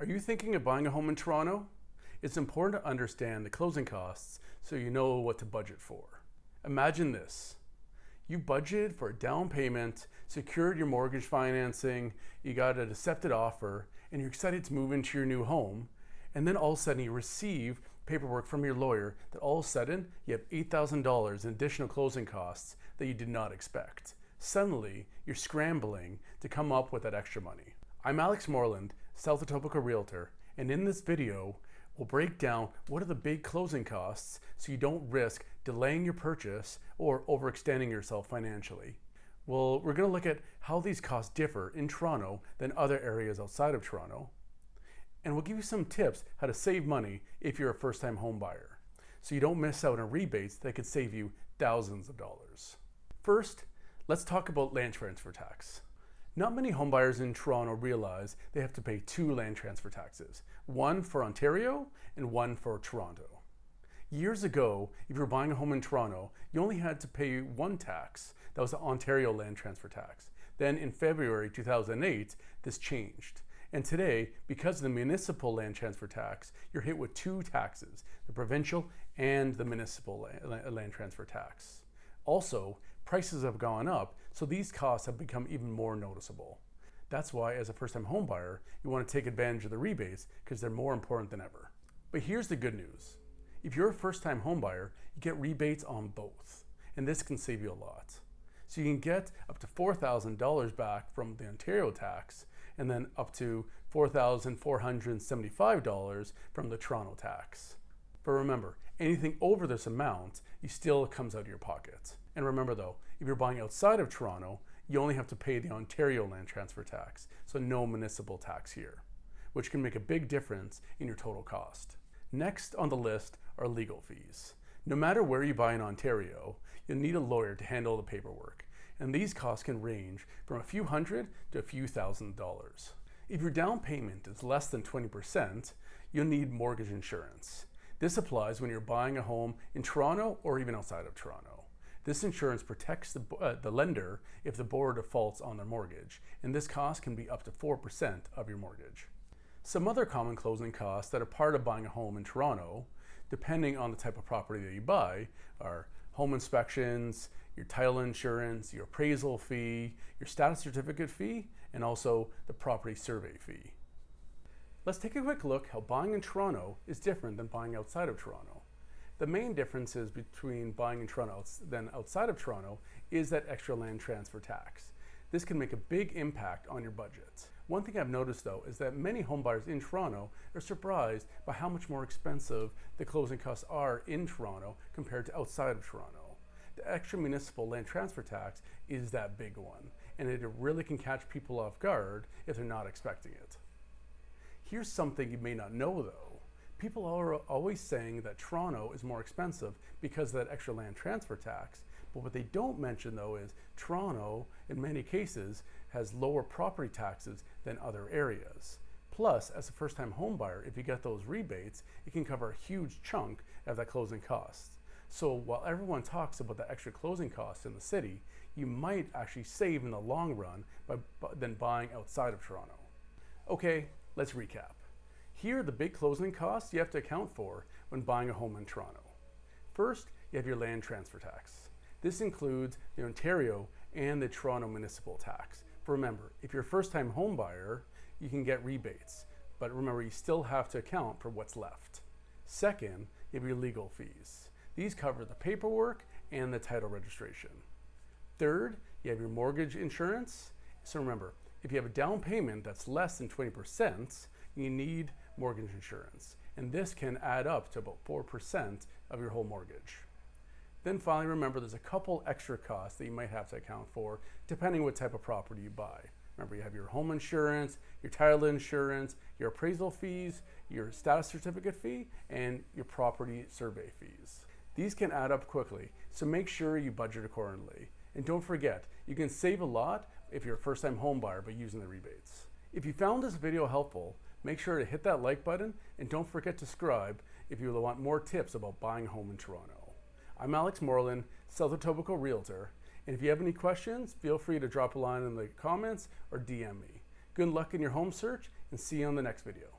Are you thinking of buying a home in Toronto? It's important to understand the closing costs so you know what to budget for. Imagine this. You budgeted for a down payment, secured your mortgage financing, you got a accepted offer, and you're excited to move into your new home, and then all of a sudden you receive paperwork from your lawyer that all of a sudden you have $8,000 in additional closing costs that you did not expect. Suddenly, you're scrambling to come up with that extra money. I'm Alex Moreland, South Etobicoke Realtor, and in this video, we'll break down what are the big closing costs so you don't risk delaying your purchase or overextending yourself financially. Well, we're going to look at how these costs differ in Toronto than other areas outside of Toronto. And we'll give you some tips how to save money if you're a first-time home buyer, so you don't miss out on rebates that could save you thousands of dollars. First, let's talk about land transfer tax. Not many homebuyers in Toronto realize they have to pay two land transfer taxes, one for Ontario and one for Toronto. Years ago, if you were buying a home in Toronto, you only had to pay one tax. That was the Ontario land transfer tax. Then in February 2008, this changed. And today, because of the municipal land transfer tax, you're hit with two taxes, the provincial and the municipal land transfer tax. Also, prices have gone up, so these costs have become even more noticeable. That's why, as a first-time home buyer, you want to take advantage of the rebates because they're more important than ever. But here's the good news. If you're a first-time home buyer, you get rebates on both, and this can save you a lot. So you can get up to $4,000 back from the Ontario tax, and then up to $4,475 from the Toronto tax. But remember, anything over this amount, still comes out of your pocket. And remember though, if you're buying outside of Toronto, you only have to pay the Ontario land transfer tax, so no municipal tax here, which can make a big difference in your total cost. Next on the list are legal fees. No matter where you buy in Ontario, you'll need a lawyer to handle the paperwork, and these costs can range from a few hundred to a few $1,000s. If your down payment is less than 20%, you'll need mortgage insurance. This applies when you're buying a home in Toronto or even outside of Toronto. This insurance protects the lender if the borrower defaults on their mortgage, and this cost can be up to 4% of your mortgage. Some other common closing costs that are part of buying a home in Toronto, depending on the type of property that you buy, are home inspections, your title insurance, your appraisal fee, your status certificate fee, and also the property survey fee. Let's take a quick look how buying in Toronto is different than buying outside of Toronto. The main differences between buying in Toronto than outside of Toronto is that extra land transfer tax. This can make a big impact on your budget. One thing I've noticed though is that many homebuyers in Toronto are surprised by how much more expensive the closing costs are in Toronto compared to outside of Toronto. The extra municipal land transfer tax is that big one, and it really can catch people off guard if they're not expecting it. Here's something you may not know though. People are always saying that Toronto is more expensive because of that extra land transfer tax. But what they don't mention though is Toronto, in many cases, has lower property taxes than other areas. Plus, as a first-time home buyer, if you get those rebates, it can cover a huge chunk of that closing cost. So while everyone talks about the extra closing costs in the city, you might actually save in the long run than buying outside of Toronto. Okay, let's recap. Here are the big closing costs you have to account for when buying a home in Toronto. First, you have your land transfer tax. This includes the Ontario and the Toronto municipal tax. But remember, if you're a first-time home buyer, you can get rebates. But remember, you still have to account for what's left. Second, you have your legal fees. These cover the paperwork and the title registration. Third, you have your mortgage insurance. So remember, if you have a down payment that's less than 20%, you need mortgage insurance. And this can add up to about 4% of your whole mortgage. Then finally, remember there's a couple extra costs that you might have to account for depending what type of property you buy. Remember, you have your home insurance, your title insurance, your appraisal fees, your status certificate fee, and your property survey fees. These can add up quickly, so make sure you budget accordingly. And don't forget, you can save a lot if you're a first-time home buyer by using the rebates. If you found this video helpful, make sure to hit that like button and don't forget to subscribe if you want more tips about buying a home in Toronto. I'm Alex Moreland, South Etobicoke Realtor, and if you have any questions, feel free to drop a line in the comments or DM me. Good luck in your home search and see you on the next video.